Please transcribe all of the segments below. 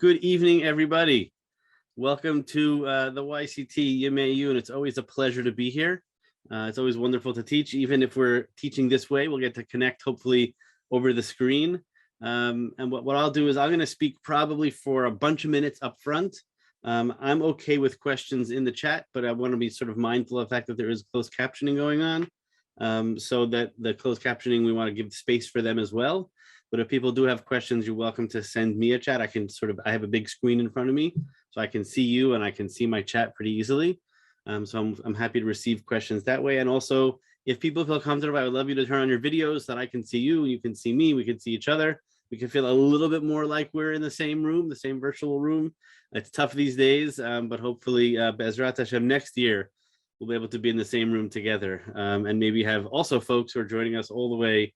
Good evening, everybody. Welcome to the YCT Yemei Iyun. It's always a pleasure to be here. It's always wonderful to teach. Even if we're teaching this way, we'll get to connect hopefully over the screen. And what I'll do is I'm going to speak probably for a bunch of minutes up front. I'm okay with questions in the chat, but I want to be sort of mindful of the fact that there is closed captioning going on. So that the closed captioning, we want to give space for them as well. But if people do have questions, you're welcome to send me a chat. I have a big screen in front of me, so I can see you and I can see my chat pretty easily. So I'm happy to receive questions that way. And also, if people feel comfortable, I would love you to turn on your videos so that I can see you, you can see me, we can see each other. We can feel a little bit more like we're in the same room, the same virtual room. It's tough these days, but hopefully, Bezrat Hashem, next year, we'll be able to be in the same room together and maybe have also folks who are joining us all the way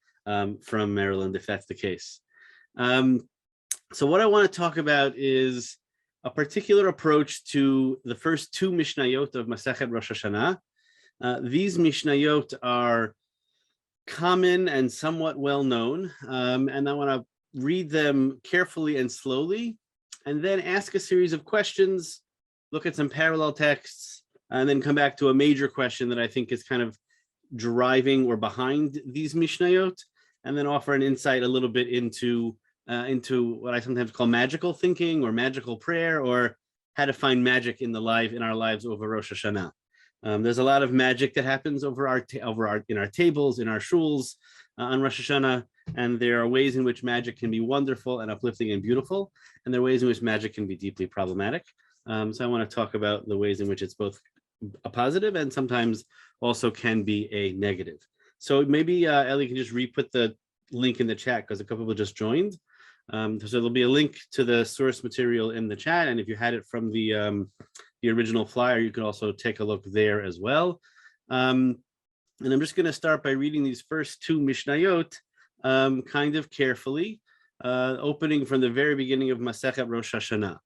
from Maryland, if that's the case. So what I want to talk about is a particular approach to the first two Mishnayot of Masechet Rosh Hashanah. These Mishnayot are common and somewhat well known, and I want to read them carefully and slowly, and then ask a series of questions, look at some parallel texts, and then come back to a major question that I think is kind of driving or behind these Mishnayot, and then offer an insight a little bit into what I sometimes call magical thinking or magical prayer, or how to find magic in our lives over Rosh Hashanah. There's a lot of magic that happens in our tables, in our shuls on Rosh Hashanah, and there are ways in which magic can be wonderful and uplifting and beautiful, and there are ways in which magic can be deeply problematic. So I want to talk about the ways in which it's both a positive and sometimes also can be a negative. So maybe Ellie can just re-put the link in the chat because a couple people just joined. So there'll be a link to the source material in the chat, and if you had it from the original flyer, you could also take a look there as well. And I'm just going to start by reading these first two Mishnayot kind of carefully, opening from the very beginning of Masechet Rosh Hashanah.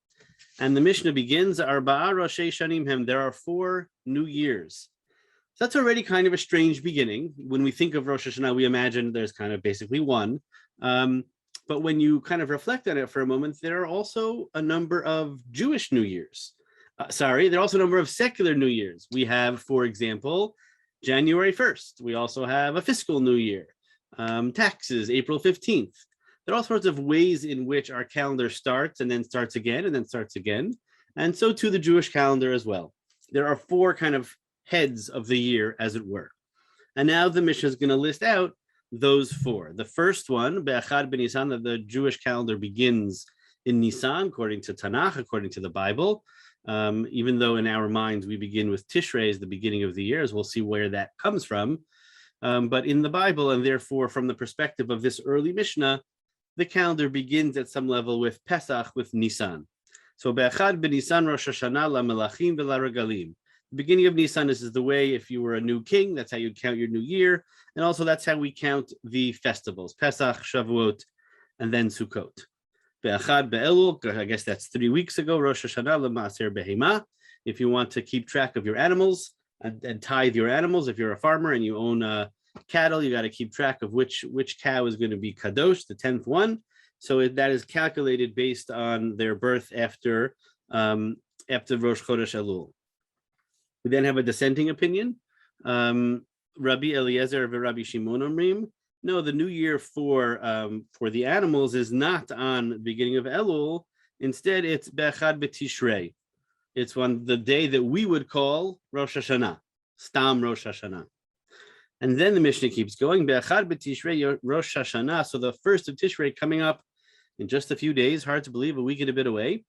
And the Mishnah begins, Arba'a Roshei Shanim Hem, there are 4 new years. So that's already kind of a strange beginning. When we think of Rosh Hashanah, we imagine there's kind of basically one. But when you kind of reflect on it for a moment, there are also a number of Jewish New Years. There are also a number of secular New Years. We have, for example, January 1st. We also have a fiscal New Year. Taxes, April 15th. There are all sorts of ways in which our calendar starts and then starts again and then starts again. And so too the Jewish calendar as well. There are 4 kind of heads of the year, as it were. And now the Mishnah is going to list out those 4. The first one, Be'achad b'Nisan, that the Jewish calendar begins in Nisan, according to Tanakh, according to the Bible. Even though in our minds we begin with Tishrei as the beginning of the year, as we'll see where that comes from. But in the Bible, and therefore from the perspective of this early Mishnah, the calendar begins at some level with Pesach, with Nisan. So Be'achad b'Nisan Rosh Hashanah lamelachim v'laregalim. The beginning of Nisan is the way, if you were a new king, that's how you'd count your new year. And also that's how we count the festivals, Pesach, Shavuot, and then Sukkot. Be'achad be'elul, I guess that's 3 weeks ago, Rosh Hashanah l'ma'aser behema. If you want to keep track of your animals and tithe your animals, if you're a farmer and you own cattle, you got to keep track of which cow is going to be kadosh, the 10th one. So that is calculated based on their birth after Rosh Chodesh Elul. We then have a dissenting opinion. Rabbi Eliezer and Rabbi Shimon Omrim, no, the new year for the animals is not on the beginning of Elul. Instead, it's Be'achad b'Tishrei. It's on the day that we would call Rosh Hashanah, Stam Rosh Hashanah. And then the Mishnah keeps going, Be'achad b'Tishrei Rosh Hashanah. So the first of Tishrei coming up in just a few days, hard to believe, a week and a bit away.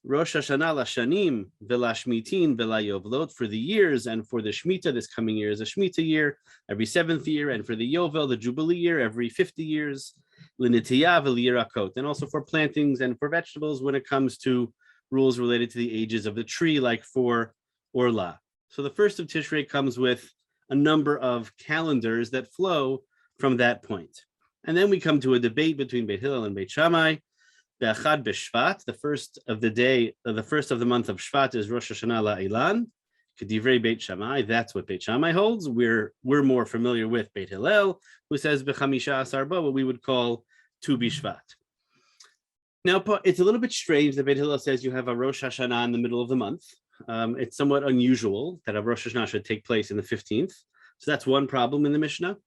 Rosh Hashanah l'shanim v'lashmitin v'layovlot, for the years, and for the Shemitah, this coming year is a Shemitah year, every 7th year, and for the Yovel, the Jubilee year, every 50 years, l'nitiyah v'lirakot, and also for plantings and for vegetables when it comes to rules related to the ages of the tree, like for Orla. So the first of Tishrei comes with a number of calendars that flow from that point. And then we come to a debate between Beit Hillel and Beit Shammai. Be'achad b'Shvat, the first of the month of Shvat is Rosh Hashanah la'ilan. K'divrei Beit Shammai, that's what Beit Shammai holds. We're more familiar with Beit Hillel, who says b'chamisha asar ba, what we would call Tu b'Shvat. Now, it's a little bit strange that Beit Hillel says you have a Rosh Hashanah in the middle of the month. It's somewhat unusual that a Rosh Hashanah should take place in the 15th. So that's one problem in the Mishnah.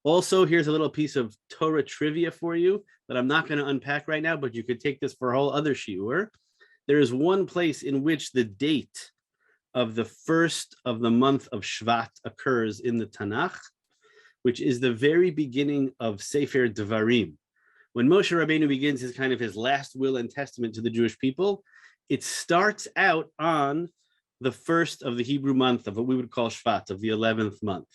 Also, here's a little piece of Torah trivia for you that I'm not going to unpack right now, but you could take this for a whole other shiur. There is one place in which the date of the first of the month of Shvat occurs in the Tanakh, which is the very beginning of Sefer Devarim. When Moshe Rabbeinu begins his last will and testament to the Jewish people, it starts out on the first of the Hebrew month of what we would call Shvat, of the 11th month,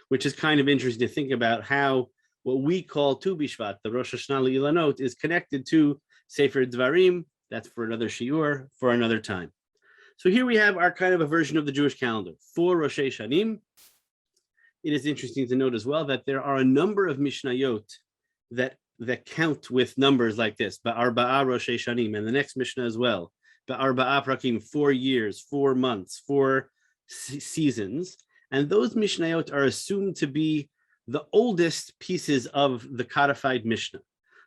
which is kind of interesting to think about how what we call Tu B'Shvat, the Rosh Hashanah L'Ilanot, is connected to Sefer Devarim. That's for another shiur, for another time. So here we have our kind of a version of the Jewish calendar, 4 Rosh Hashanim. It is interesting to note as well that there are a number of Mishnayot that count with numbers like this, Ba'arba'a Rosh Hashanim, and the next Mishnah as well, Ba'arba'a Prakim, 4 years, 4 months, 4 seasons. And those Mishnayot are assumed to be the oldest pieces of the codified Mishnah,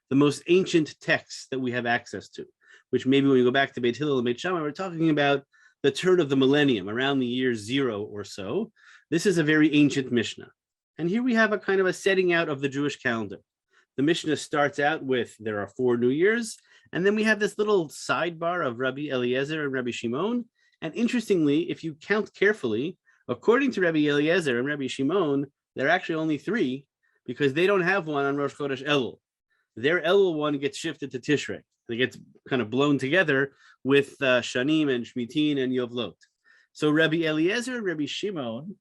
the most ancient texts that we have access to, which maybe when we go back to Beit Hillel and Beit Shammai, we're talking about the turn of the millennium, around the year 0 or so. This is a very ancient Mishnah. And here we have a kind of a setting out of the Jewish calendar. The Mishnah starts out with, there are 4 new years, and then we have this little sidebar of Rabbi Eliezer and Rabbi Shimon. And interestingly, if you count carefully, according to Rabbi Eliezer and Rabbi Shimon, there are actually only 3, because they don't have one on Rosh Chodesh Elul. Their Elul one gets shifted to Tishrei. It gets kind of blown together with Shanim and Shmitin and Yovlot. So Rabbi Eliezer and Rabbi Shimon,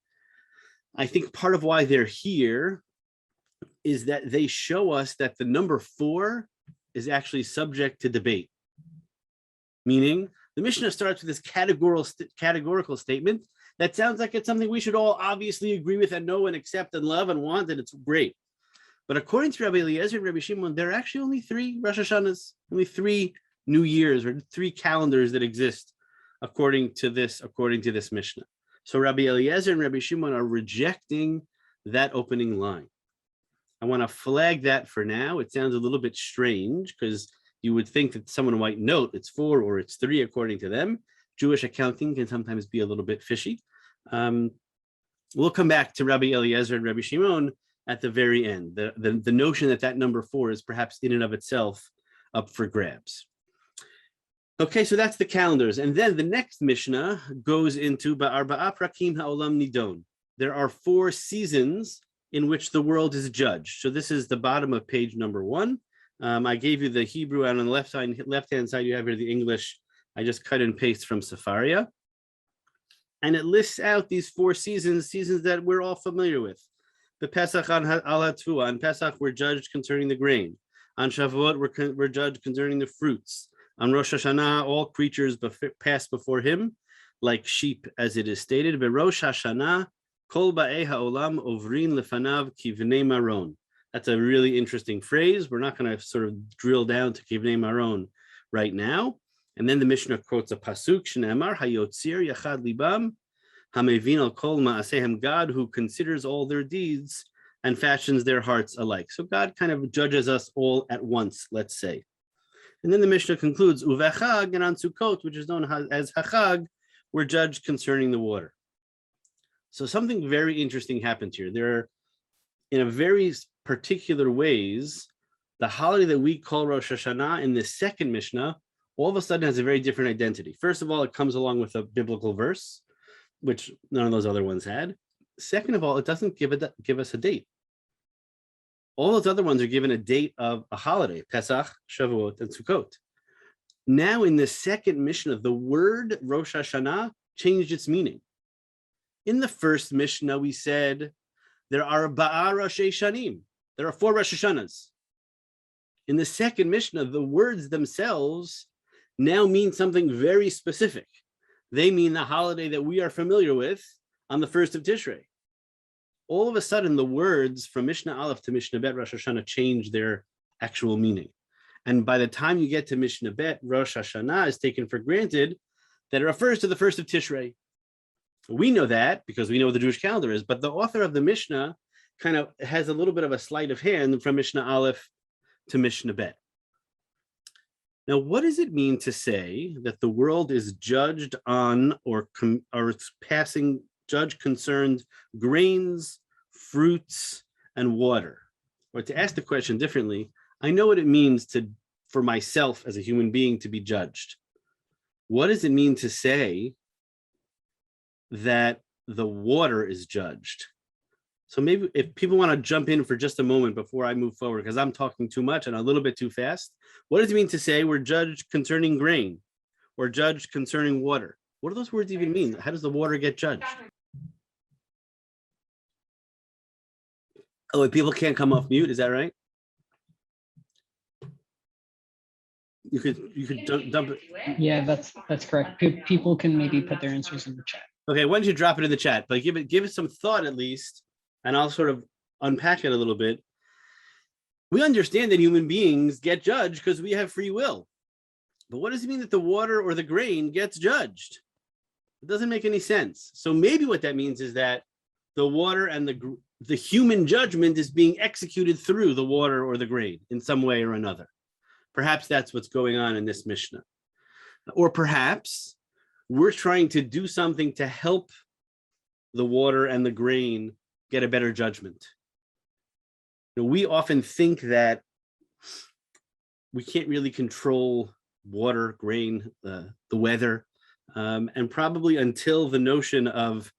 I think part of why they're here is that they show us that the number 4 is actually subject to debate. Meaning, the Mishnah starts with this categorical statement that sounds like it's something we should all obviously agree with and know and accept and love and want, and it's great. But according to Rabbi Eliezer and Rabbi Shimon, there are actually only 3 Rosh Hashanahs, only 3 New Years, or 3 calendars that exist according to this Mishnah. So Rabbi Eliezer and Rabbi Shimon are rejecting that opening line. I want to flag that for now. It sounds a little bit strange because you would think that someone might note it's 4 or it's 3 according to them. Jewish accounting can sometimes be a little bit fishy. We'll come back to Rabbi Eliezer and Rabbi Shimon at the very end. The notion that number 4 is perhaps in and of itself up for grabs. Okay, so that's the calendars. And then the next Mishnah goes into Ba'arba'a Prakim Ha'olam Nidon. There are 4 seasons in which the world is judged. So this is the bottom of page number 1. I gave you the Hebrew, and on the left-hand side, you have here the English. I just cut and paste from Sefaria. And it lists out these 4 seasons that we're all familiar with. The Pesach al HaTvuah. On Pesach, we're judged concerning the grain. On Shavuot, we're judged concerning the fruits. On Rosh Hashanah, all creatures pass before him, like sheep, as it is stated. Berosh Hashanah, kol ba'ei ha'olam ovrin lefanav kivnei maron. That's a really interesting phrase. We're not going to sort of drill down to kivnei maron right now. And then the Mishnah quotes a pasuk, Shne'amar hayotzir yachad libam, hamevin al kol ma'asehem, God who considers all their deeds and fashions their hearts alike. So God kind of judges us all at once, let's say. And then the Mishnah concludes, Uvechag, and on Sukkot, which is known as Hachag, we're judged concerning the water. So something very interesting happens here. There are, in a very particular ways, the holiday that we call Rosh Hashanah in the second Mishnah all of a sudden has a very different identity. First of all, it comes along with a biblical verse, which none of those other ones had. Second of all, it doesn't give us a date. All those other ones are given a date of a holiday, Pesach, Shavuot, and Sukkot. Now in the second Mishnah, the word Rosh Hashanah changed its meaning. In the first Mishnah, we said there are Ba'a Rosh Hashanim. There are 4 Rosh Hashanahs. In the second Mishnah, the words themselves now mean something very specific. They mean the holiday that we are familiar with on the 1st of Tishrei. All of a sudden, the words from Mishnah Aleph to Mishnah Bet Rosh Hashanah change their actual meaning. And by the time you get to Mishnah Bet, Rosh Hashanah is taken for granted that it refers to the 1st of Tishrei. We know that because we know what the Jewish calendar is, but the author of the Mishnah kind of has a little bit of a sleight of hand from Mishnah Aleph to Mishnah Bet. Now, what does it mean to say that the world is judged on or it's passing judge concerned grains, fruits, and water? Or to ask the question differently, I know what it means for myself as a human being to be judged. What does it mean to say that the water is judged? So maybe if people want to jump in for just a moment before I move forward, because I'm talking too much and a little bit too fast. What does it mean to say we're judged concerning grain or judged concerning water? What do those words even mean? How does the water get judged? Oh, people can't come off mute. Is that right? You could dump it. Yeah, that's correct. People can maybe put their answers in the chat. Okay, why don't you drop it in the chat? But give it some thought at least, and I'll sort of unpack it a little bit. We understand that human beings get judged because we have free will. But what does it mean that the water or the grain gets judged? It doesn't make any sense. So maybe what that means is that the water and the human judgment is being executed through the water or the grain in some way or another. Perhaps that's what's going on in this Mishnah. Or perhaps we're trying to do something to help the water and the grain get a better judgment. We often think that we can't really control water, grain, the weather, and probably until the notion of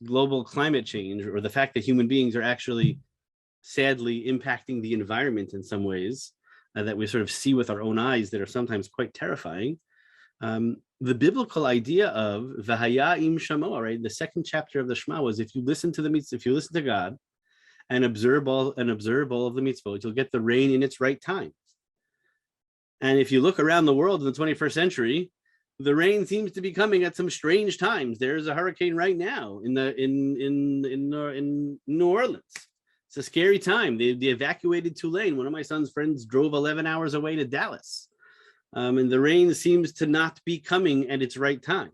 global climate change or the fact that human beings are actually sadly impacting the environment in some ways that we sort of see with our own eyes that are sometimes quite terrifying. The biblical idea of V'haya im Shamo, right? The second chapter of the Shema was if you listen to God and observe all of the mitzvot, you'll get the rain in its right time. And if you look around the world in the 21st century, the rain seems to be coming at some strange times. There's a hurricane right now in New Orleans. It's a scary time. They evacuated Tulane. One of my son's friends drove 11 hours away to Dallas. And the rain seems to not be coming at its right time.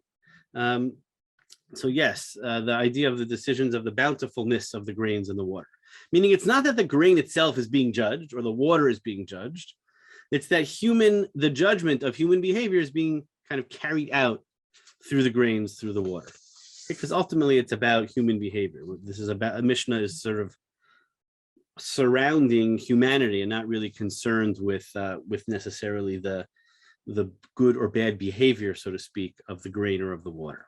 So yes, the idea of the decisions of the bountifulness of the grains and the water. Meaning it's not that the grain itself is being judged or the water is being judged. It's that the judgment of human behavior is being kind of carried out through the grains, through the water. Because ultimately it's about human behavior. This is about, a Mishnah is sort of surrounding humanity and not really concerned with necessarily the good or bad behavior, so to speak, of the grain or of the water.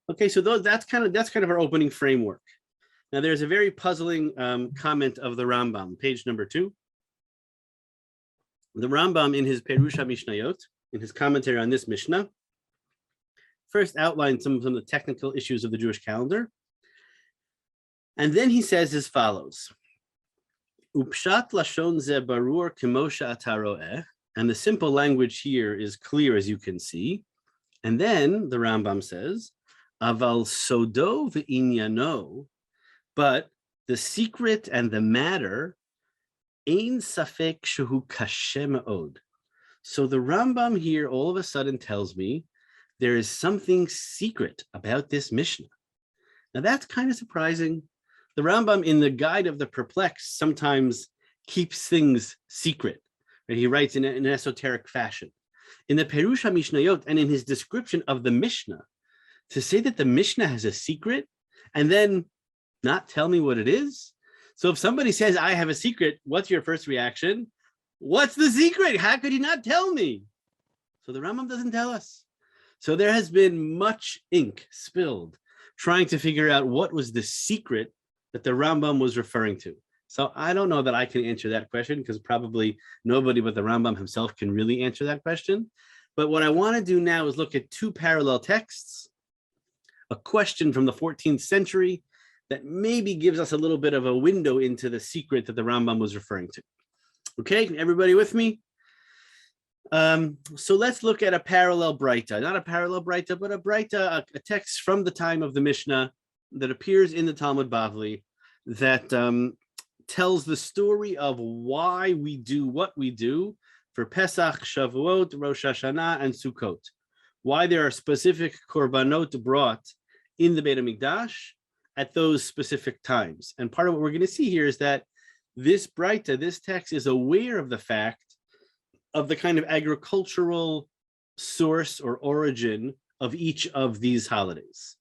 Okay, so that's kind of our opening framework. Now there's a very puzzling comment of the Rambam, page number 2. The Rambam in his Perush HaMishnayot, in his commentary on this Mishnah, first outlined some of the technical issues of the Jewish calendar. And then he says as follows, Upshat lashon ze barur kemosha ataroeh, and the simple language here is clear as you can see. And then the Rambam says, Aval sodo v'inyano, but the secret and the matter, ein safek shehu kashe me'od. So the Rambam here all of a sudden tells me there is something secret about this Mishnah. Now that's kind of surprising. The Rambam in the Guide of the Perplexed sometimes keeps things secret. Right? He writes in an esoteric fashion. In the Perush HaMishnayot and in his description of the Mishnah, to say that the Mishnah has a secret and then not tell me what it is. So if somebody says, I have a secret, what's your first reaction? What's the secret? How could he not tell me? So the Rambam doesn't tell us. So there has been much ink spilled trying to figure out what was the secret that the Rambam was referring to. So I don't know that I can answer that question because probably nobody but the Rambam himself can really answer that question. But what I want to do now is look at 2 parallel texts, a question from the 14th century that maybe gives us a little bit of a window into the secret that the Rambam was referring to. Okay, everybody with me? So let's look at a parallel Braita, not a parallel Braita, but a Braita, a text from the time of the Mishnah that appears in the Talmud Bavli that tells the story of why we do what we do for Pesach, Shavuot, Rosh Hashanah, and Sukkot. Why there are specific korbanot brought in the Beit HaMikdash at those specific times. And part of what we're going to see here is that this Braita, this text, is aware of the fact the kind of agricultural source or origin of each of these holidays,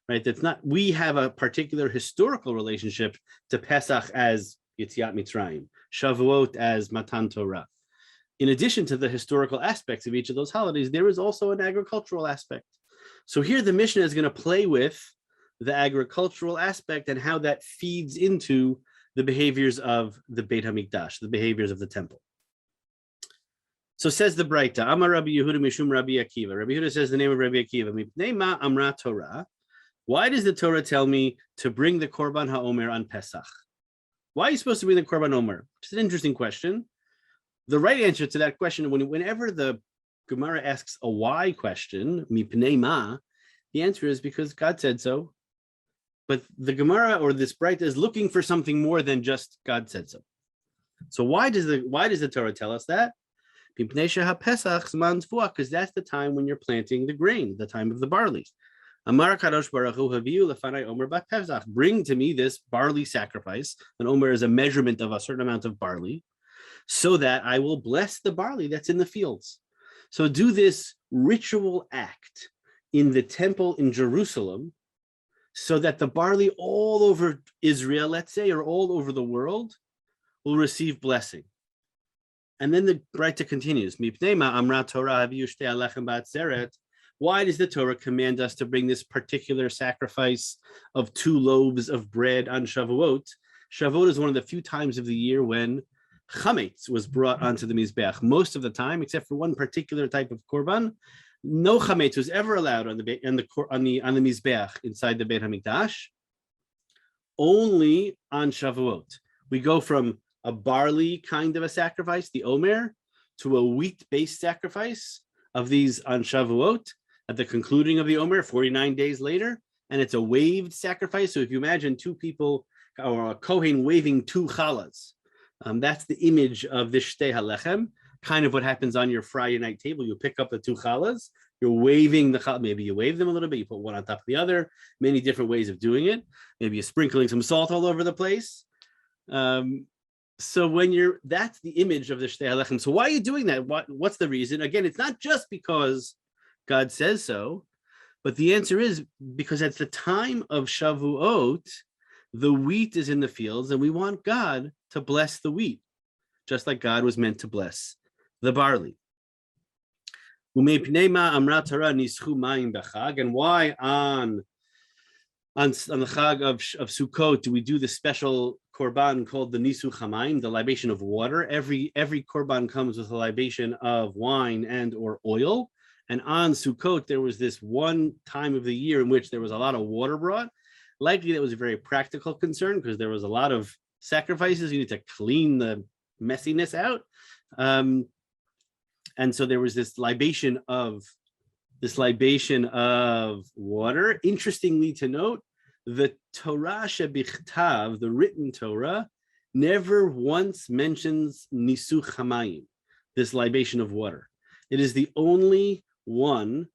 right? That's not, we have a particular historical relationship to Pesach as Yetziat Mitzrayim, Shavuot as Matan Torah. In addition to the historical aspects of each of those holidays, there is also an agricultural aspect. So here the Mishnah is going to play with the agricultural aspect and how that feeds into the behaviors of the Beit HaMikdash, the behaviors of the temple. So says the Braita, Amar Rabbi Yehuda Mishum Rabbi Akiva. Rabbi Yehuda says the name of Rabbi Akiva. Mipnei ma amra Torah. Why does the Torah tell me to bring the Korban HaOmer on Pesach? Why are you supposed to bring the Korban Omer? It's an interesting question. The right answer to that question, whenever the Gemara asks a why question, Mipnei ma, the answer is because God said so. But the Gemara or this Braita is looking for something more than just God said so. So why does the Torah tell us that? Because that's the time when you're planting the grain, the time of the barley. Amar Kadosh Baruch Hu haviu lefanai omer bat pesach. Bring to me this barley sacrifice. An omer is a measurement of a certain amount of barley, so that I will bless the barley that's in the fields. So do this ritual act in the temple in Jerusalem, so that the barley all over Israel, let's say, or all over the world, will receive blessing. And then the Braita continues, why does the Torah command us to bring this particular sacrifice of 2 loaves of bread on Shavuot? Shavuot is one of the few times of the year when chametz was brought onto the Mizbeach. Most of the time, except for one particular type of korban, no chametz was ever allowed on the Mizbeach inside the Beit HaMikdash, only on Shavuot. We go from a barley kind of a sacrifice, the Omer, to a wheat-based sacrifice of these on Shavuot at the concluding of the Omer, 49 days later, and it's a waved sacrifice. So if you imagine 2 people or a Kohen waving 2 challahs, that's the image of this Shtei HaLechem, kind of what happens on your Friday night table. You pick up the 2 challahs, you're waving the challah, maybe you wave them a little bit, you put one on top of the other, many different ways of doing it. Maybe you're sprinkling some salt all over the place. So when that's the image of the Shtei HaLechem. So why are you doing that? What's the reason? Again, it's not just because God says so, but the answer is because at the time of Shavuot, the wheat is in the fields and we want God to bless the wheat, just like God was meant to bless the barley. And why on the Chag of Sukkot do we do the special korban called the Nisu Chamayim, the libation of water? Every korban comes with a libation of wine and or oil. And on Sukkot, there was this one time of the year in which there was a lot of water brought. Likely that was a very practical concern because there was a lot of sacrifices. You need to clean the messiness out. And so there was this libation of water. Interestingly to note, the Torah shebichtav, the written Torah, never once mentions Nisu Chamayim, this libation of water. It is the only one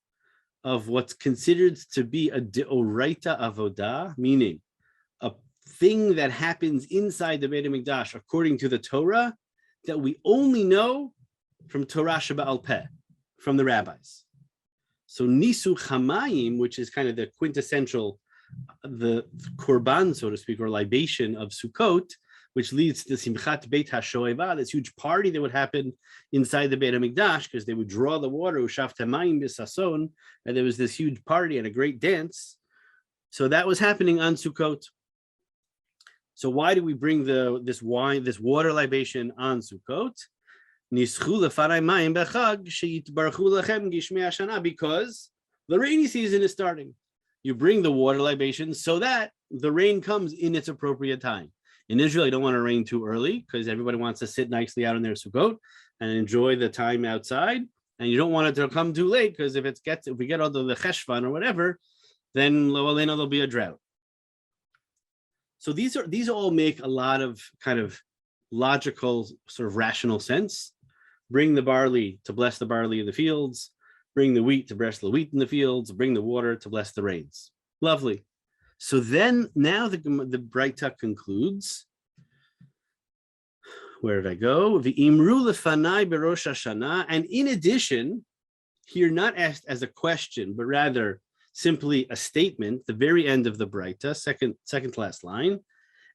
of what's considered to be a deoraita avodah, meaning a thing that happens inside the Beit HaMikdash according to the Torah that we only know from Torah Sheba'al Peh, from the rabbis. So Nisu Chamayim, which is kind of the quintessential, the korban, so to speak, or libation of Sukkot, which leads to Simchat Beit HaShoeva, this huge party that would happen inside the Beit HaMikdash because they would draw the water, Ushav Tamayim B'Sason, and there was this huge party and a great dance. So that was happening on Sukkot. So why do we bring this water libation on Sukkot? Because the rainy season is starting. You bring the water libation so that the rain comes in its appropriate time. In Israel, you don't want to rain too early because everybody wants to sit nicely out in their Sukkot and enjoy the time outside. And you don't want it to come too late because if we get all the cheshvan or whatever, then there'll be a drought. So these all make a lot of kind of logical, sort of rational sense. Bring the barley to bless the barley in the fields. Bring the wheat to bless the wheat in the fields. Bring the water to bless the rains. Lovely. So then now the Braita concludes, Where did I go? V'imru lefanai berosh Hashanah. And in addition, here not asked as a question, but rather simply a statement, the very end of the Braita, second to last line,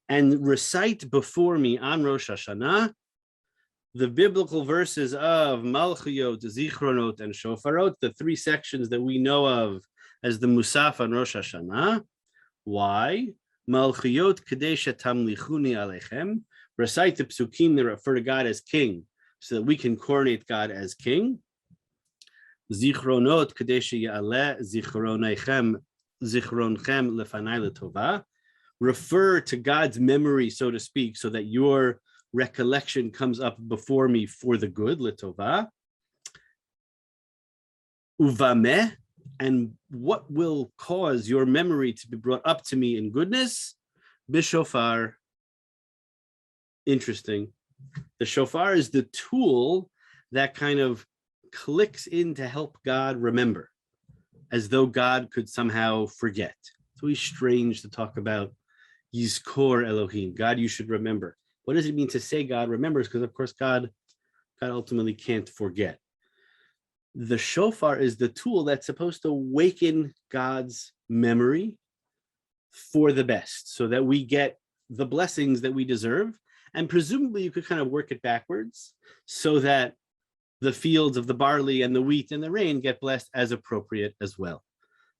and recite before me on Rosh Hashanah the biblical verses of Malchiyot, Zichronot, and Shofarot, the three sections that we know of as the Musaf on Rosh Hashanah. Why? Malchiyot Kadesha Tamlichuni Alechem. Recite the psukim that refer to God as king, so that we can coronate God as king. Zichronot Kadesha Ya'aleh Zichronchem Lefanai Letova. Refer to God's memory, so to speak, so that your recollection comes up before me for the good, Letova. Uvameh, and what will cause your memory to be brought up to me in goodness? Bishofar. Interesting. The shofar is the tool that kind of clicks in to help God remember, as though God could somehow forget. It's always strange to talk about Yizkor Elohim, God, you should remember. What does it mean to say God remembers? Because of course God ultimately can't forget. The shofar is the tool that's supposed to awaken God's memory for the best, so that we get the blessings that we deserve. And presumably you could kind of work it backwards so that the fields of the barley and the wheat and the rain get blessed as appropriate as well.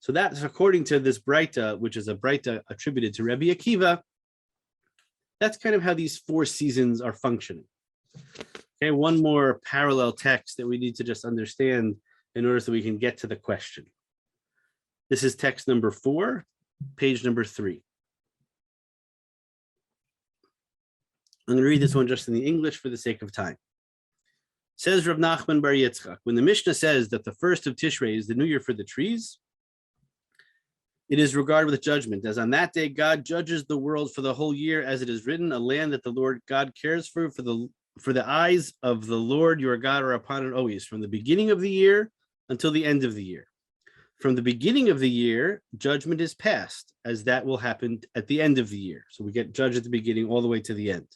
So that's according to this Braita, which is a Braita attributed to Rabbi Akiva. That's kind of how these four seasons are functioning. Okay, one more parallel text that we need to just understand in order so we can get to the question. This is text number 4, page number 3. I'm going to read this one just in the English for the sake of time. Says Rav Nachman Bar Yitzchak, when the Mishnah says that the first of Tishrei is the new year for the trees, it is regarded with judgment, as on that day God judges the world for the whole year, as it is written, a land that the Lord God cares for the eyes of the Lord your God are upon it always, from the beginning of the year until the end of the year. From the beginning of the year, judgment is passed, as that will happen at the end of the year. So we get judged at the beginning all the way to the end.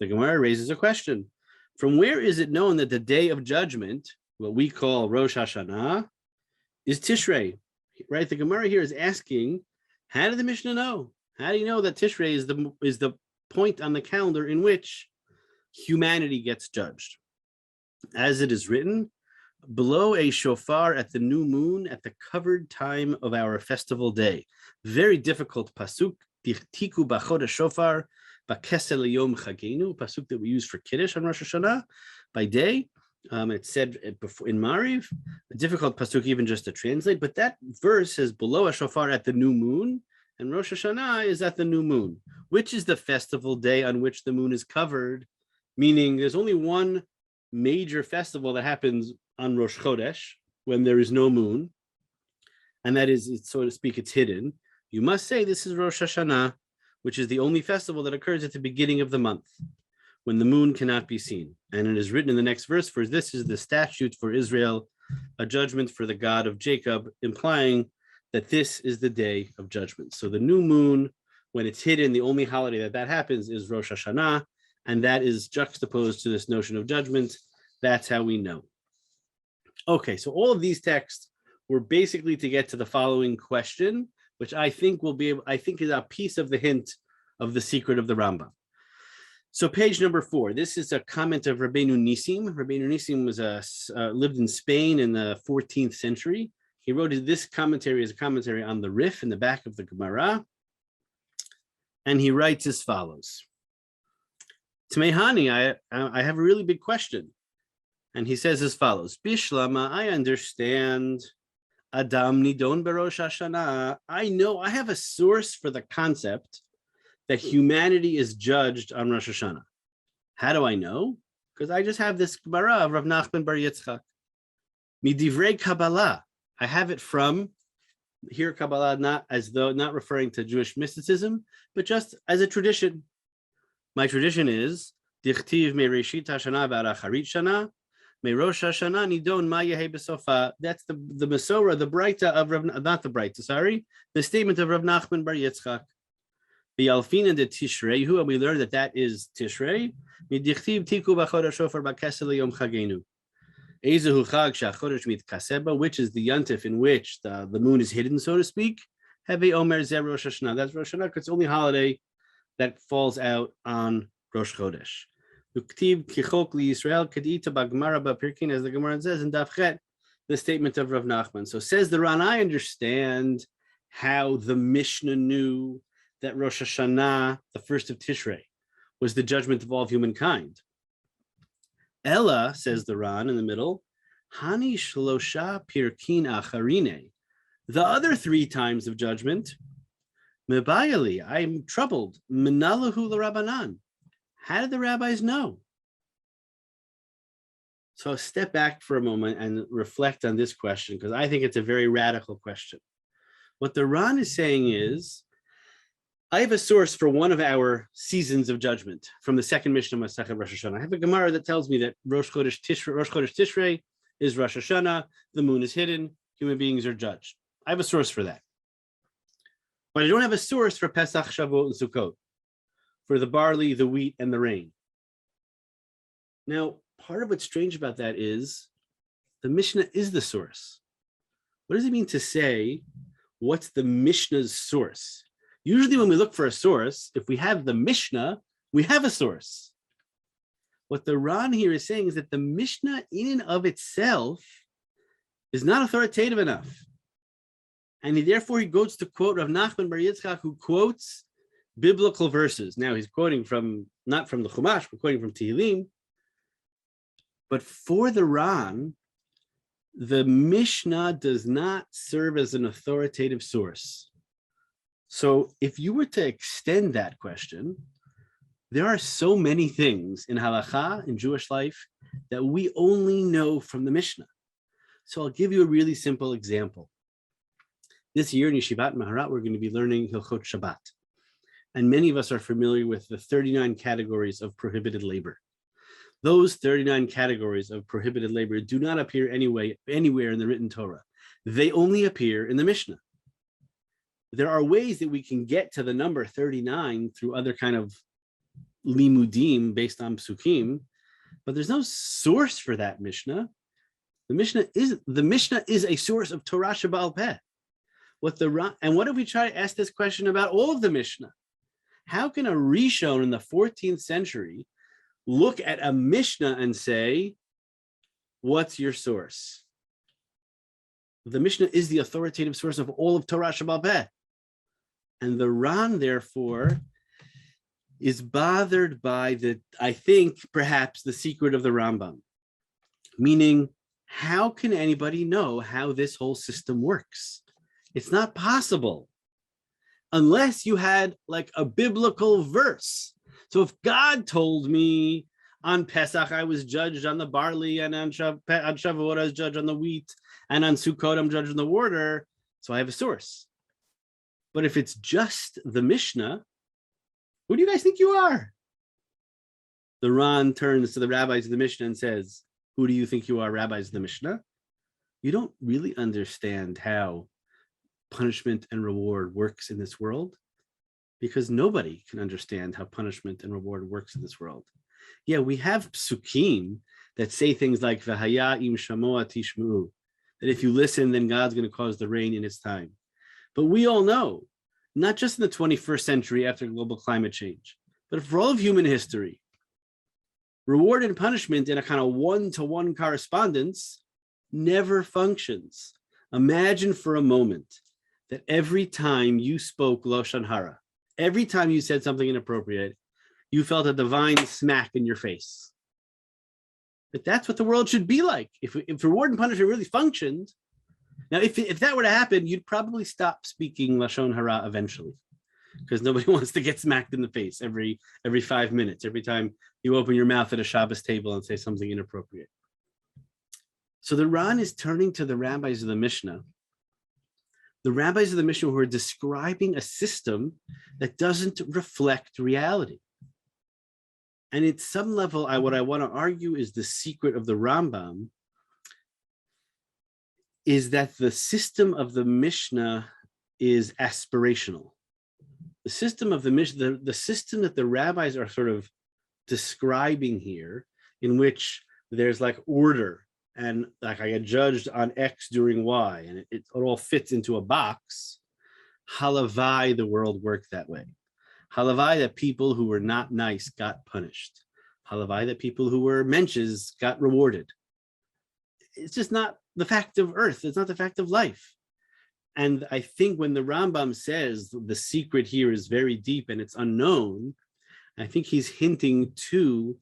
The Gemara raises a question. From where is it known that the day of judgment, what we call Rosh Hashanah, is Tishrei? Right? The Gemara here is asking, how did the Mishnah know? How do you know that Tishrei is the point on the calendar in which humanity gets judged? As it is written, blow a shofar at the new moon at the covered time of our festival day. Very difficult pasuk. Tiku b'chodesh shofar b'kesel yom chagenu, pasuk that we use for Kiddush on Rosh Hashanah by day. It said before in Mariv, a difficult pasuk even just to translate, but that verse says below a shofar at the new moon, and Rosh Hashanah is at the new moon, which is the festival day on which the moon is covered, meaning there's only one major festival that happens on Rosh Chodesh when there is no moon, and that is, so to speak, it's hidden. You must say this is Rosh Hashanah, which is the only festival that occurs at the beginning of the month, when the moon cannot be seen. And it is written in the next verse, for this is the statute for Israel, a judgment for the God of Jacob, implying that this is the day of judgment. So the new moon, when it's hidden, the only holiday that happens is Rosh Hashanah, and that is juxtaposed to this notion of judgment. That's how we know. Okay, so all of these texts were basically to get to the following question, which I think is a piece of the hint of the secret of the Rambam. So page number 4, this is a comment of Rabbeinu Nissim. Rabbeinu Nissim was lived in Spain in the 14th century. He wrote this commentary as a commentary on the Rif in the back of the Gemara. And he writes as follows. Tmehani, I have a really big question. And he says as follows. Bishlama, I understand. Adam nidon berosh Hashanah. I know, I have a source for the concept that humanity is judged on Rosh Hashanah. How do I know? Because I just have this Gemara of Rav Nachman Bar Yitzchak. Midivrei Kabbalah. I have it from, here Kabbalah not referring to Jewish mysticism, but just as a tradition. My tradition is, Dichtiv me Reshit Hashanah v'Acharit Shana, me Rosh Hashanah nidon ma yehei b'sofa. That's the Masorah, the Braita of Rav, not the Braita, sorry, the statement of Rav Nachman Bar Yitzchak. The Alfina de Tishrei, who we learned that is Tishrei. Midichtiv tiku b'chodesh shofar b'kesel yom chagenu. Ezehu chag shachodesh mitkaseba, which is the yontif in which the moon is hidden, so to speak. Hevi omer zeh Rosh Hashanah. That's Rosh Hashanah because it's the only holiday that falls out on Rosh Chodesh. Uktiv kichok li Yisrael kedita bagmara b'pirkin, as the Gemara says in Daf Chet, the statement of Rav Nachman. So says the Ran, I understand how the Mishnah knew that Rosh Hashanah, the first of Tishrei, was the judgment of all of humankind. Ella, says the Ran in the middle, Hani shlosha pirkin acharine. The other 3 times of judgment, Mebayali, I'm troubled. Menalahu l'Rabbanan. How did the rabbis know? So I'll step back for a moment and reflect on this question, because I think it's a very radical question. What the Ran is saying is, I have a source for one of our seasons of judgment from the second Mishnah of Massachusetts Rosh Hashanah. I have a Gemara that tells me that Rosh Chodesh Tishrei is Rosh Hashanah, the moon is hidden, human beings are judged. I have a source for that. But I don't have a source for Pesach, Shavuot, and Sukkot, for the barley, the wheat, and the rain. Now, part of what's strange about that is the Mishnah is the source. What does it mean to say, what's the Mishnah's source? Usually when we look for a source, if we have the Mishnah, we have a source. What the Ran here is saying is that the Mishnah in and of itself is not authoritative enough. And therefore he goes to quote Rav Nachman Bar Yitzchak, who quotes biblical verses. Now he's quoting from, not from the Chumash, but quoting from Tehillim. But for the Ran, the Mishnah does not serve as an authoritative source. So if you were to extend that question, there are so many things in halakha, in Jewish life, that we only know from the Mishnah. So I'll give you a really simple example. This year in Yeshivat Maharat, we're going to be learning Hilchot Shabbat. And many of us are familiar with the 39 categories of prohibited labor. Those 39 categories of prohibited labor do not appear anywhere in the written Torah. They only appear in the Mishnah. There are ways that we can get to the number 39 through other kind of limudim based on psukim, but there's no source for that Mishnah. The Mishnah is a source of Torah Shebaal Peh. What if we try to ask this question about all of the Mishnah? How can a Rishon in the 14th century look at a Mishnah and say, what's your source? The Mishnah is the authoritative source of all of Torah Shebaal Peh. And the Ran, therefore, is bothered by I think, perhaps the secret of the Rambam. Meaning, how can anybody know how this whole system works? It's not possible unless you had like a biblical verse. So if God told me on Pesach I was judged on the barley, and on Shavuot I was judged on the wheat, and on Sukkot I'm judged on the water, so I have a source. But if it's just the Mishnah, who do you guys think you are? The Ran turns to the rabbis of the Mishnah and says, who do you think you are, rabbis of the Mishnah? You don't really understand how punishment and reward works in this world, because nobody can understand how punishment and reward works in this world. Yeah, we have psukim that say things like V'haya im shamoa tishma'u, that if you listen, then God's going to cause the rain in its time. But we all know, not just in the 21st century after global climate change, but for all of human history, reward and punishment in a kind of one-to-one correspondence never functions. Imagine for a moment that every time you spoke Lashon Hara, every time you said something inappropriate, you felt a divine smack in your face. But that's what the world should be like. If reward and punishment really functioned, now if that were to happen, you'd probably stop speaking Lashon Hara eventually, because nobody wants to get smacked in the face every 5 minutes, every time you open your mouth at a Shabbos table and say something inappropriate. So the Ran is turning to the rabbis of the Mishnah. The rabbis of the Mishnah who are describing a system that doesn't reflect reality. And at some level, what I want to argue is the secret of the Rambam is that the system of the Mishnah is aspirational. the system of the Mishnah, the system that the rabbis are sort of describing here, in which there's like order, and like I get judged on X during Y, and it all fits into a box. Halavai, the world worked that way. Halavai, that people who were not nice got punished. Halavai, that people who were mensches got rewarded. It's just not the fact of earth. It's not the fact of life. And I think when the Rambam says the secret here is very deep and it's unknown, I think he's hinting to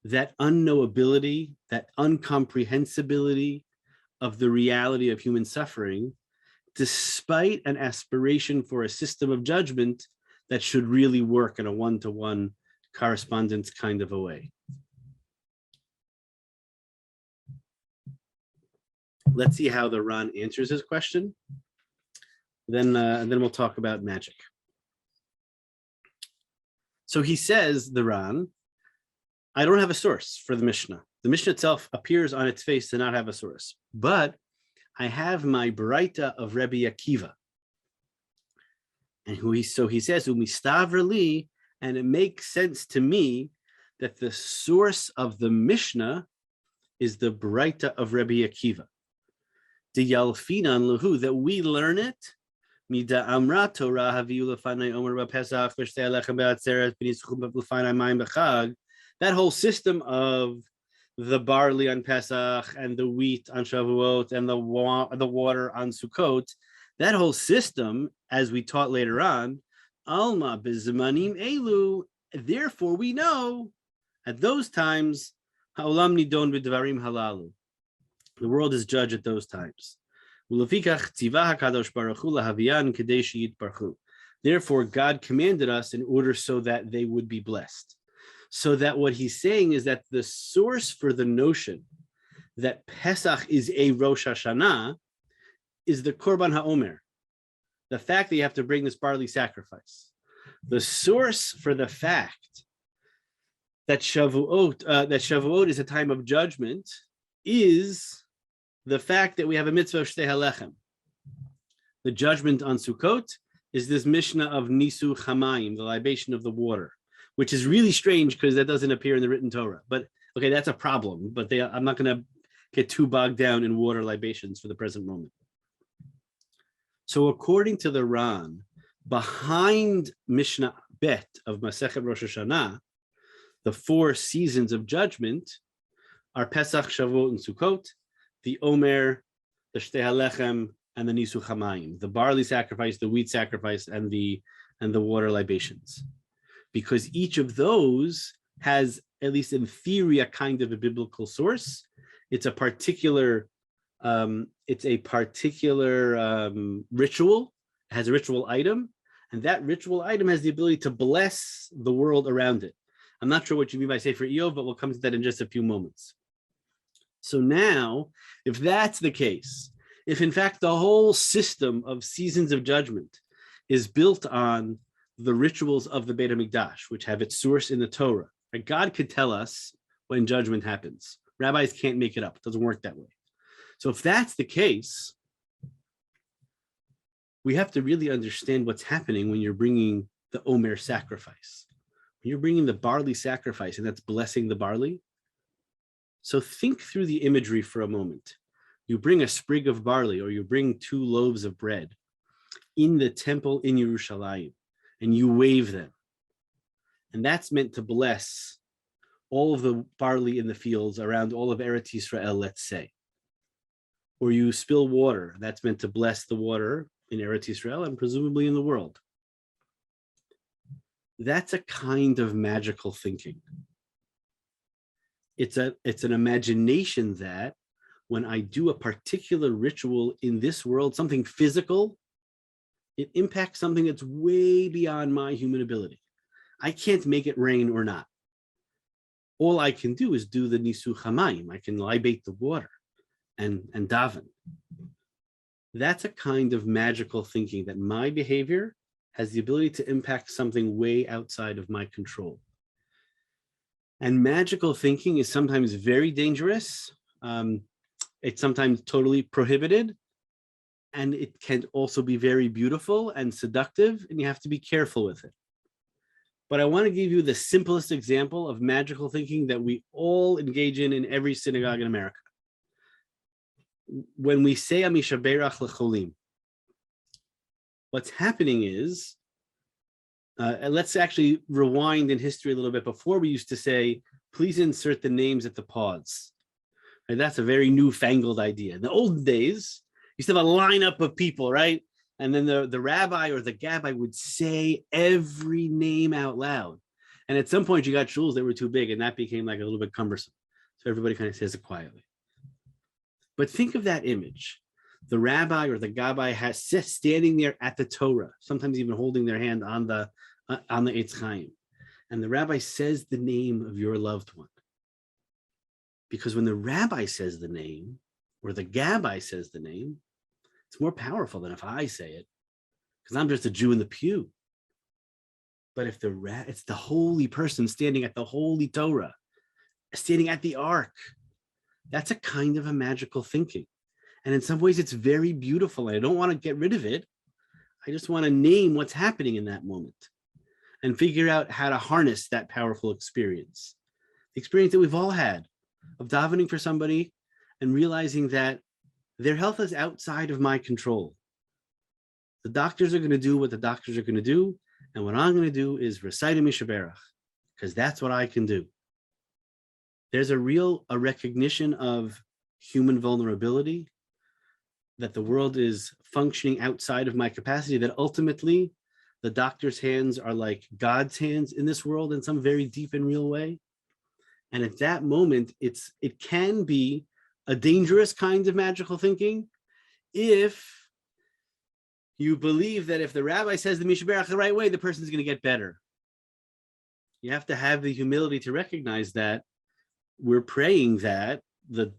that unknowability, that incomprehensibility of the reality of human suffering, despite an aspiration for a system of judgment that should really work in a one-to-one correspondence kind of a way. Let's see how the Ran answers his question. Then we'll talk about magic. So he says, the Ran, I don't have a source for the Mishnah. The Mishnah itself appears on its face to not have a source, but I have my Baraita of Rabbi Akiva. And so he says, Umistavrali, and it makes sense to me that the source of the Mishnah is the Baraita of Rabbi Akiva. The Yalfinan Lahu, that we learn it. Mida Amra Torah Haviu Lefanai Omer Pesach V'Shtei Alechem Be'Atzeres B'Nischuim Lefanai Mayim B'Chag. That whole system of the barley on Pesach and the wheat on Shavuot and the water on Sukkot, that whole system, as we taught later on, Alma B'Zmanim Elu. Therefore, we know at those times Ha'olam Nidon B'Dvarim Halalu. The world is judged at those times. Therefore, God commanded us in order so that they would be blessed. So that what he's saying is that the source for the notion that Pesach is a Rosh Hashanah is the Korban HaOmer, the fact that you have to bring this barley sacrifice. The source for the fact that Shavuot is a time of judgment is the fact that we have a mitzvah of Shtei Halechem. The judgment on Sukkot is this Mishnah of Nisu Chamayim, the libation of the water, which is really strange because that doesn't appear in the written Torah. But okay, that's a problem. But I'm not going to get too bogged down in water libations for the present moment. So according to the Ran, behind Mishnah Bet of Masechet Rosh Hashanah, the 4 seasons of judgment are Pesach, Shavuot, and Sukkot, the Omer, the Shtei Halechem, and the Nisu Chamayim, the barley sacrifice, the wheat sacrifice, and the water libations. Because each of those has, at least in theory, a kind of a biblical source. It's a particular ritual. It has a ritual item, and that ritual item has the ability to bless the world around it. I'm not sure what you mean by Sefer Iyov, but we'll come to that in just a few moments. So now, if that's the case, if in fact the whole system of seasons of judgment is built on the rituals of the Beit HaMikdash, which have its source in the Torah, right? God could tell us when judgment happens. Rabbis can't make it up. It doesn't work that way. So if that's the case, we have to really understand what's happening when you're bringing the Omer sacrifice. When you're bringing the barley sacrifice, and that's blessing the barley. So think through the imagery for a moment. You bring a sprig of barley, or you bring 2 loaves of bread in the temple in Yerushalayim, and you wave them. And that's meant to bless all of the barley in the fields around all of Eretz Yisrael, let's say. Or you spill water, that's meant to bless the water in Eretz Yisrael and presumably in the world. That's a kind of magical thinking. It's an imagination that when I do a particular ritual in this world, something physical, it impacts something that's way beyond my human ability. I can't make it rain or not. All I can do is do the Nisu Chamayim. I can libate the water and daven. That's a kind of magical thinking that my behavior has the ability to impact something way outside of my control. And magical thinking is sometimes very dangerous. It's sometimes totally prohibited. and it can also be very beautiful and seductive, and you have to be careful with it. But I want to give you the simplest example of magical thinking that we all engage in every synagogue in America. When we say Amishaberach Lecholim, what's happening is, let's actually rewind in history a little bit. Before, we used to say, please insert the names at the pause. Right? That's a very newfangled idea. In the olden days, you used to have a lineup of people, right? And then the rabbi or the gabbai would say every name out loud. And at some point, you got shuls that were too big, and that became like a little bit cumbersome. So everybody kind of says it quietly. But think of that image. The rabbi or the gabbai has standing there at the Torah, sometimes even holding their hand on the Eitz Chaim. And the rabbi says the name of your loved one. Because when the rabbi says the name, or the gabbai says the name, it's more powerful than if I say it, because I'm just a Jew in the pew. But if it's the holy person standing at the holy Torah, standing at the ark, that's a kind of a magical thinking. And in some ways, it's very beautiful. I don't want to get rid of it. I just want to name what's happening in that moment and figure out how to harness that powerful experience. The experience that we've all had of davening for somebody and realizing that their health is outside of my control. The doctors are going to do what the doctors are going to do. And what I'm going to do is recite a Mishaberach, because that's what I can do. There's a recognition of human vulnerability, that the world is functioning outside of my capacity, that ultimately the doctor's hands are like God's hands in this world in some very deep and real way. And at that moment, it can be a dangerous kind of magical thinking if you believe that if the rabbi says the Mishaberach the right way, the person's going to get better. You have to have the humility to recognize that we're praying that the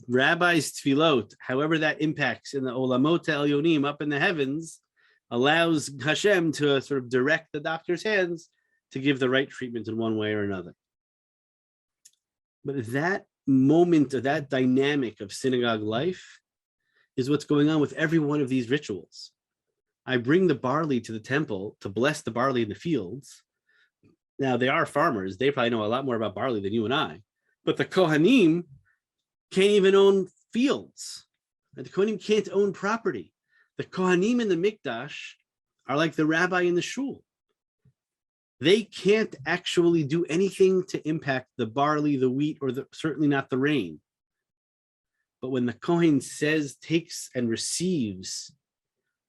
rabbi's tefillot, however that impacts in the olamot elyonim up in the heavens, allows Hashem to sort of direct the doctor's hands to give the right treatment in one way or another. But that moment of that dynamic of synagogue life is what's going on with every one of these rituals. I bring the barley to the temple to bless the barley in the fields. Now, they are farmers. They probably know a lot more about barley than you and I. But the Kohanim can't even own fields. The Kohanim can't own property. The Kohanim in the Mikdash are like the rabbi in the shul. They can't actually do anything to impact the barley, the wheat, or certainly not the rain. But when the Kohen takes and receives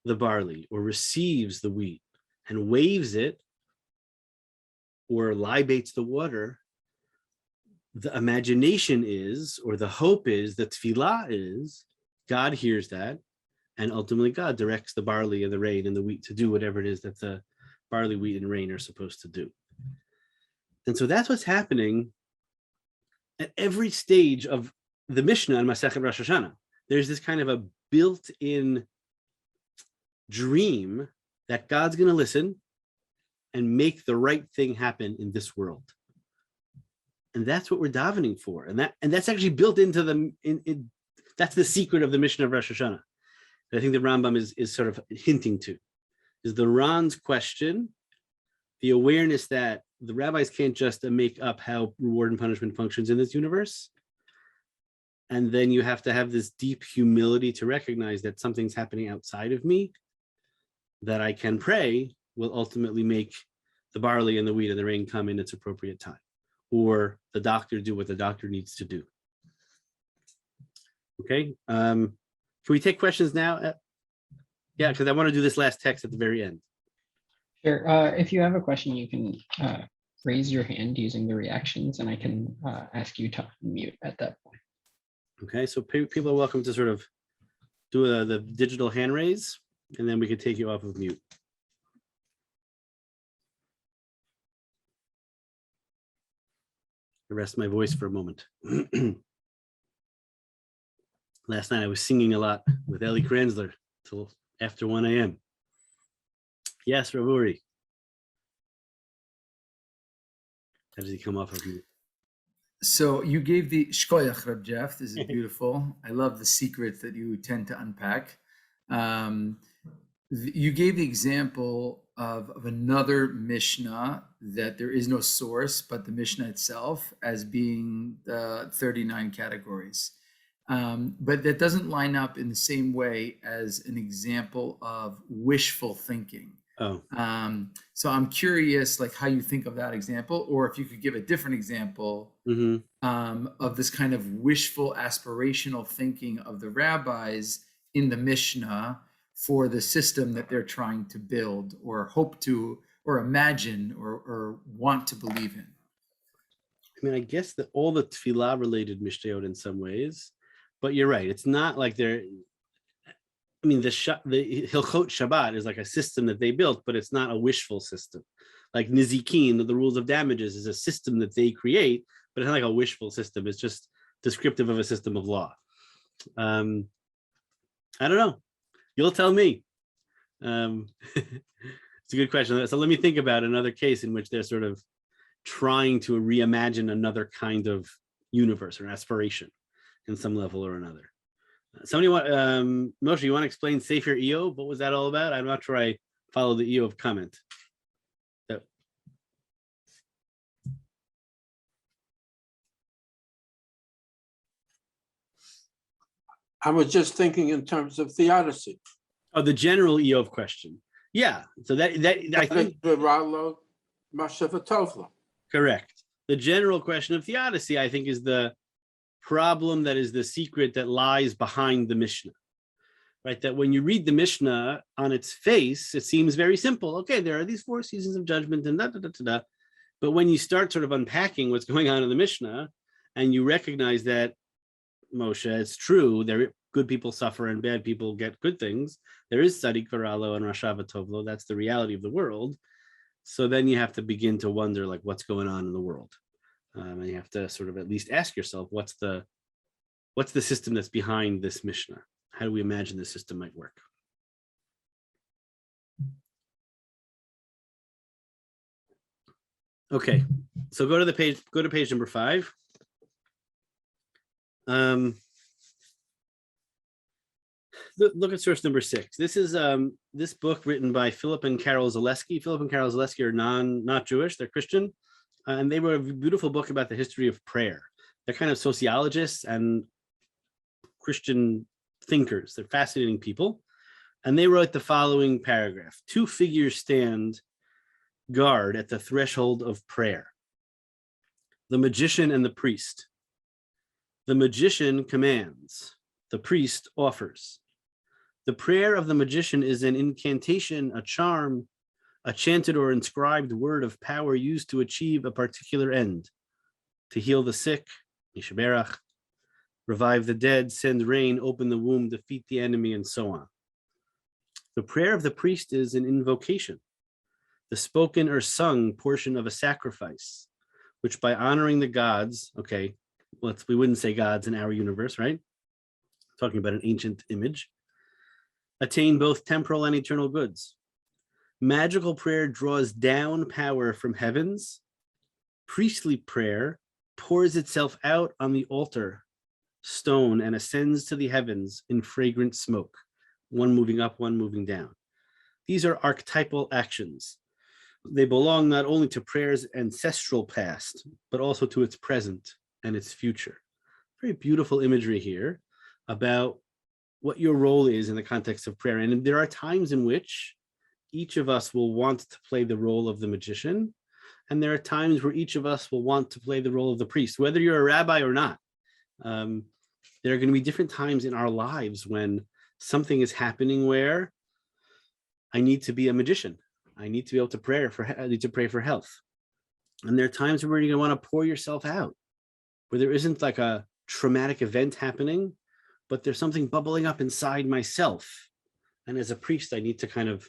the barley or receives the wheat and waves it or libates the water, the imagination is, or the hope is, the tefillah is, God hears that, and ultimately God directs the barley and the rain and the wheat to do whatever it is that the barley, wheat, and rain are supposed to do. And so that's what's happening at every stage of the Mishnah and Masechet Rosh Hashanah. There's this kind of a built-in dream that God's going to listen and make the right thing happen in this world. And that's what we're davening for. And that's actually built into that's the secret of the Mishnah of Rosh Hashanah. I think the Rambam is sort of hinting to, is the Ran's question, the awareness that the rabbis can't just make up how reward and punishment functions in this universe. And then you have to have this deep humility to recognize that something's happening outside of me that I can pray will ultimately make the barley and the wheat and the rain come in its appropriate time, or the doctor do what the doctor needs to do. Okay. Can we take questions now? Yeah, because I want to do this last text at the very end. Sure. If you have a question, you can raise your hand using the reactions, and I can ask you to unmute at that point. Okay, so people are welcome to sort of do the digital hand raise, and then we can take you off of mute. I rest my voice for a moment. Last night I was singing a lot with Eli Kranzler till after 1 a.m. Yes, Ravuri. How does he come off of mute? So you gave the shkoyach, Reb Jeff. This is beautiful. I love the secret that you tend to unpack. You gave the example of another Mishnah that there is no source, but the Mishnah itself as being the 39 categories. But that doesn't line up in the same way as an example of wishful thinking. Oh, So I'm curious, like how you think of that example, or if you could give a different example of this kind of wishful, aspirational thinking of the rabbis in the Mishnah for the system that they're trying to build, or hope to, or imagine, or want to believe in. I mean, I guess that all the tefillah related mishnayot in some ways, but you're right. It's not like they're. I mean, the Hilchot Shabbat is like a system that they built, but it's not a wishful system. Like Nizikin, the rules of damages, is a system that they create, but it's not like a wishful system. It's just descriptive of a system of law. I don't know. You'll tell me. It's a good question. So let me think about another case in which they're sort of trying to reimagine another kind of universe or aspiration in some level or another. Somebody want Moshe, you want to explain Sefer Iyov? What was that all about? I'm not sure I follow the Iyov comment. I was just thinking in terms of theodicy. Oh, the general Iyov question. Yeah. So that I think correct. The general question of theodicy, I think, is the problem that is the secret that lies behind the Mishnah. Right? That when you read the Mishnah on its face, it seems very simple. Okay, there are these 4 seasons of judgment and da. But when you start sort of unpacking what's going on in the Mishnah, and you recognize that, Moshe, it's true, good people suffer and bad people get good things. There is Tzadik V'Ralo and Rasha V'Tovlo. That's the reality of the world. So then you have to begin to wonder, like, what's going on in the world. And you have to sort of at least ask yourself, what's the system that's behind this Mishnah? How do we imagine the system might work? Okay, so go to page number 5. Look at source number 6. This is this book written by Philip and Carol Zaleski. Philip and Carol Zaleski are not Jewish, they're Christian, and they wrote a beautiful book about the history of prayer. They're kind of sociologists and Christian thinkers. They're fascinating people. And they wrote the following paragraph: 2 figures stand guard at the threshold of prayer: the magician and the priest. The magician commands, the priest offers. The prayer of the magician is an incantation, a charm, a chanted or inscribed word of power used to achieve a particular end: to heal the sick, Yishaberach, revive the dead, send rain, open the womb, defeat the enemy, and so on. The prayer of the priest is an invocation, the spoken or sung portion of a sacrifice, which by honoring the gods, okay, we wouldn't say gods in our universe, right? Talking about an ancient image, attain both temporal and eternal goods. Magical prayer draws down power from heavens. Priestly prayer pours itself out on the altar stone and ascends to the heavens in fragrant smoke, one moving up, one moving down. These are archetypal actions. They belong not only to prayer's ancestral past, but also to its present and its future. Very beautiful imagery here about what your role is in the context of prayer. And there are times in which each of us will want to play the role of the magician, and there are times where each of us will want to play the role of the priest, whether you're a rabbi or not. There are going to be different times in our lives when something is happening where I need to be a magician. I need to be able to pray for health. And there are times where you're going to want to pour yourself out, where there isn't like a traumatic event happening, but there's something bubbling up inside myself. And as a priest, I need to kind of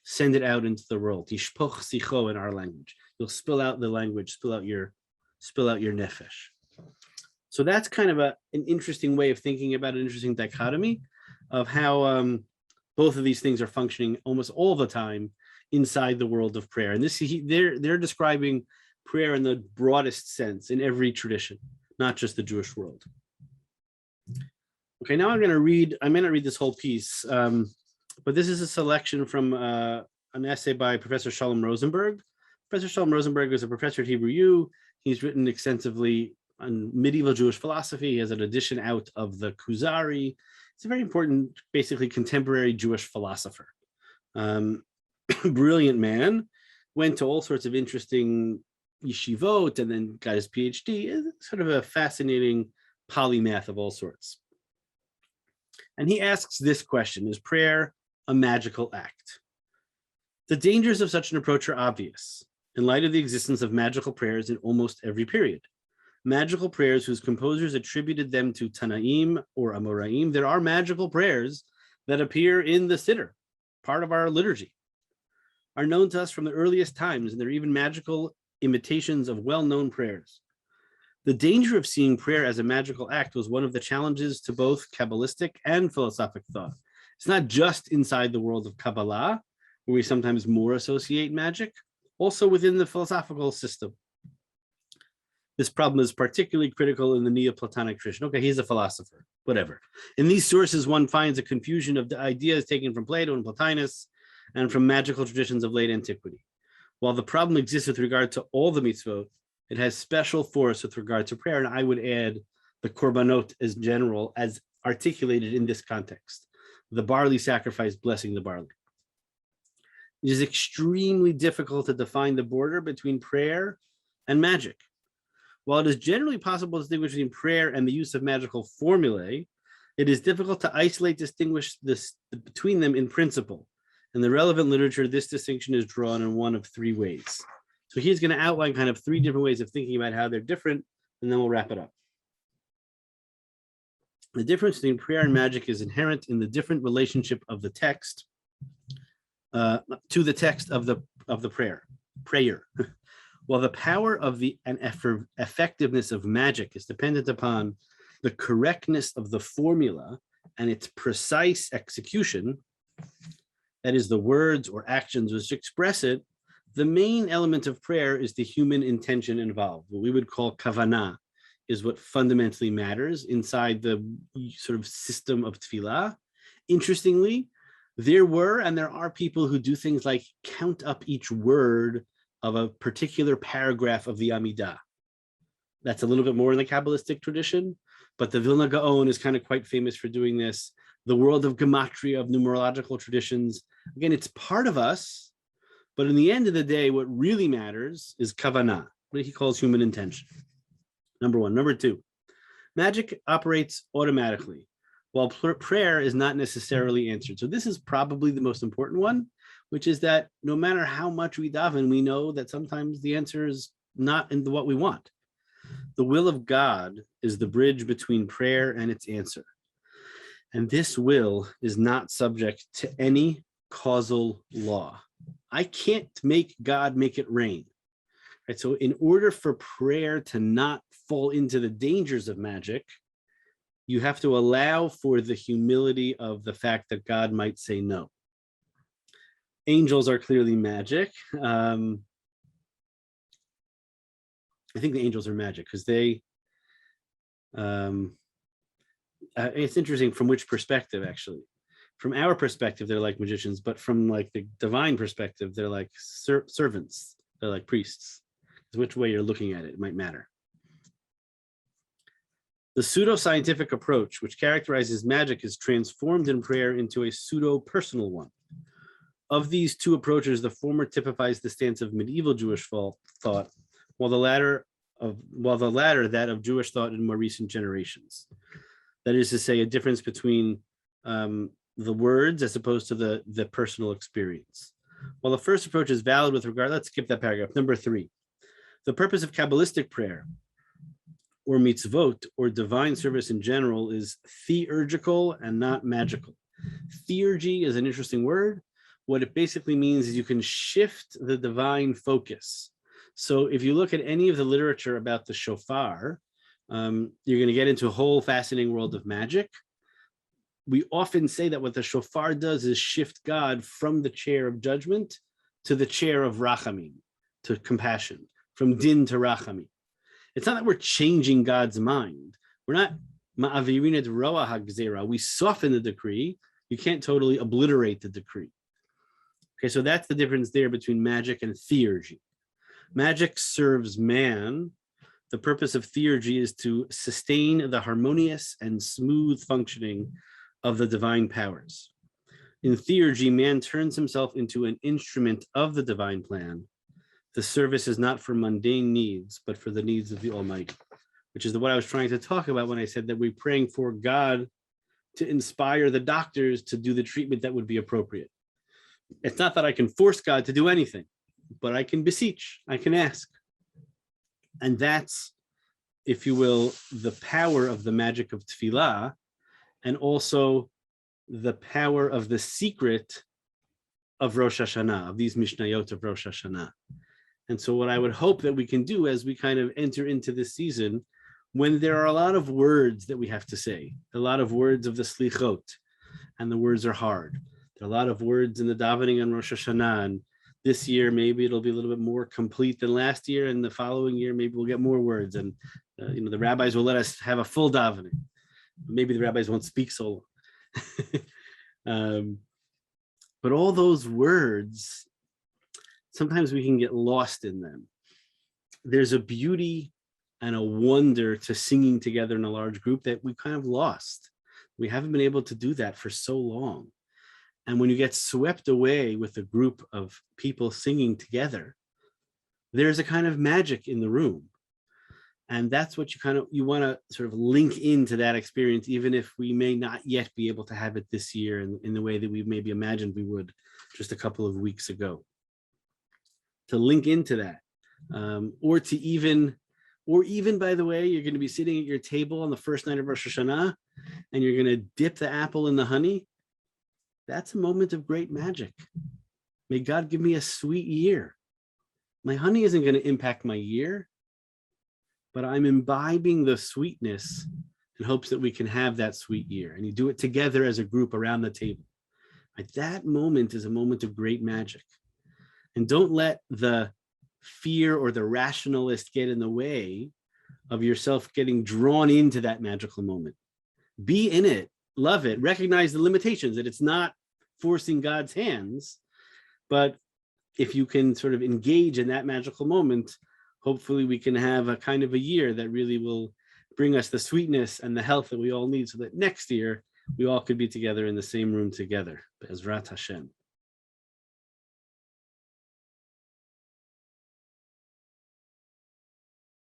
send it out into the world. Tishpoch sicho in our language. You'll spill out the language, spill out your nefesh. So that's kind of an interesting way of thinking about an interesting dichotomy of how both of these things are functioning almost all the time inside the world of prayer. And they're describing prayer in the broadest sense in every tradition, not just the Jewish world. Okay, now I'm going to read, I may not read this whole piece, but this is a selection from an essay by Professor Shalom Rosenberg. Professor Shalom Rosenberg is a professor at Hebrew U. He's written extensively on medieval Jewish philosophy. He has an edition out of the Kuzari. It's a very important, basically contemporary Jewish philosopher. Brilliant man, went to all sorts of interesting yeshivot and then got his PhD. Sort of a fascinating polymath of all sorts. And he asks this question: is prayer a magical act? The dangers of such an approach are obvious in light of the existence of magical prayers in almost every period. Magical prayers whose composers attributed them to Tanaim or Amoraim. There are magical prayers that appear in the Siddur, part of our liturgy, are known to us from the earliest times, and they're even magical imitations of well-known prayers. The danger of seeing prayer as a magical act was one of the challenges to both Kabbalistic and philosophic thought. It's not just inside the world of Kabbalah, where we sometimes more associate magic, also within the philosophical system. This problem is particularly critical in the Neoplatonic tradition. Okay, he's a philosopher, whatever. In these sources, one finds a confusion of the ideas taken from Plato and Plotinus and from magical traditions of late antiquity. While the problem exists with regard to all the mitzvot, it has special force with regard to prayer, and I would add the korbanot as general, as articulated in this context. The barley sacrifice blessing the barley. It is extremely difficult to define the border between prayer and magic. While it is generally possible to distinguish between prayer and the use of magical formulae, it is difficult to distinguish between them in principle. In the relevant literature, this distinction is drawn in one of three ways. So he's going to outline kind of three different ways of thinking about how they're different, and then we'll wrap it up. The difference between prayer and magic is inherent in the different relationship of the text to the text of the prayer. While the power of and effectiveness of magic is dependent upon the correctness of the formula and its precise execution, that is, the words or actions which express it, the main element of prayer is the human intention involved. What we would call kavanah is what fundamentally matters inside the sort of system of tefillah. Interestingly, there were and there are people who do things like count up each word of a particular paragraph of the Amidah. That's a little bit more in the Kabbalistic tradition, but the Vilna Gaon is kind of quite famous for doing this. The world of gematria, of numerological traditions, again, it's part of us, but in the end of the day, what really matters is kavanah, what he calls human intention. Number one. Number two, magic operates automatically, while prayer is not necessarily answered. So this is probably the most important one, which is that no matter how much we daven, we know that sometimes the answer is not in what we want. The will of God is the bridge between prayer and its answer. And this will is not subject to any causal law. I can't make God make it rain. Right? So in order for prayer to not fall into the dangers of magic, you have to allow for the humility of the fact that God might say no. Angels are clearly magic. I think the angels are magic because they, it's interesting from which perspective, actually. From our perspective, they're like magicians, but from like the divine perspective, they're like servants. They're like priests. Which way you're looking at it, it might matter. The pseudo-scientific approach, which characterizes magic, is transformed in prayer into a pseudo-personal one. Of these two approaches, the former typifies the stance of medieval Jewish thought, while the latter that of Jewish thought in more recent generations. That is to say, a difference between the words as opposed to the personal experience. While the first approach is valid with regard, let's skip that paragraph. Number three, the purpose of Kabbalistic prayer, or mitzvot, or divine service in general, is theurgical and not magical. Theurgy is an interesting word. What it basically means is you can shift the divine focus. So if you look at any of the literature about the shofar, you're going to get into a whole fascinating world of magic. We often say that what the shofar does is shift God from the chair of judgment to the chair of rachamim, to compassion, from din to rachamim. It's not that we're changing God's mind. We're not Ma'avirin et roa hagzera. We soften the decree. You can't totally obliterate the decree. Okay, so that's the difference there between magic and theurgy. Magic serves man. The purpose of theurgy is to sustain the harmonious and smooth functioning of the divine powers. In theurgy, man turns himself into an instrument of the divine plan. The service is not for mundane needs, but for the needs of the Almighty, which is what I was trying to talk about when I said that we're praying for God to inspire the doctors to do the treatment that would be appropriate. It's not that I can force God to do anything, but I can beseech, I can ask. And that's, if you will, the power of the magic of tefillah, and also the power of the secret of Rosh Hashanah, of these Mishnayot of Rosh Hashanah. And so what I would hope that we can do as we kind of enter into this season, when there are a lot of words that we have to say, a lot of words of the slichot, and the words are hard. There are a lot of words in the davening on Rosh Hashanah, and this year maybe it'll be a little bit more complete than last year, and the following year maybe we'll get more words, and the rabbis will let us have a full davening. Maybe the rabbis won't speak so long. But all those words, sometimes we can get lost in them. There's a beauty and a wonder to singing together in a large group that we kind of lost. We haven't been able to do that for so long. And when you get swept away with a group of people singing together, there's a kind of magic in the room. And that's what you want to sort of link into that experience, even if we may not yet be able to have it this year in the way that we maybe imagined we would just a couple of weeks ago. To link into that, or even, by the way, you're going to be sitting at your table on the first night of Rosh Hashanah, and you're going to dip the apple in the honey. That's a moment of great magic. May God give me a sweet year. My honey isn't going to impact my year, but I'm imbibing the sweetness in hopes that we can have that sweet year. And you do it together as a group around the table. Right? That moment is a moment of great magic. And don't let the fear or the rationalist get in the way of yourself getting drawn into that magical moment. Be in it, love it, recognize the limitations, that it's not forcing God's hands, but if you can sort of engage in that magical moment, hopefully we can have a kind of a year that really will bring us the sweetness and the health that we all need, so that next year we all could be together in the same room together. Be'ezrat Hashem.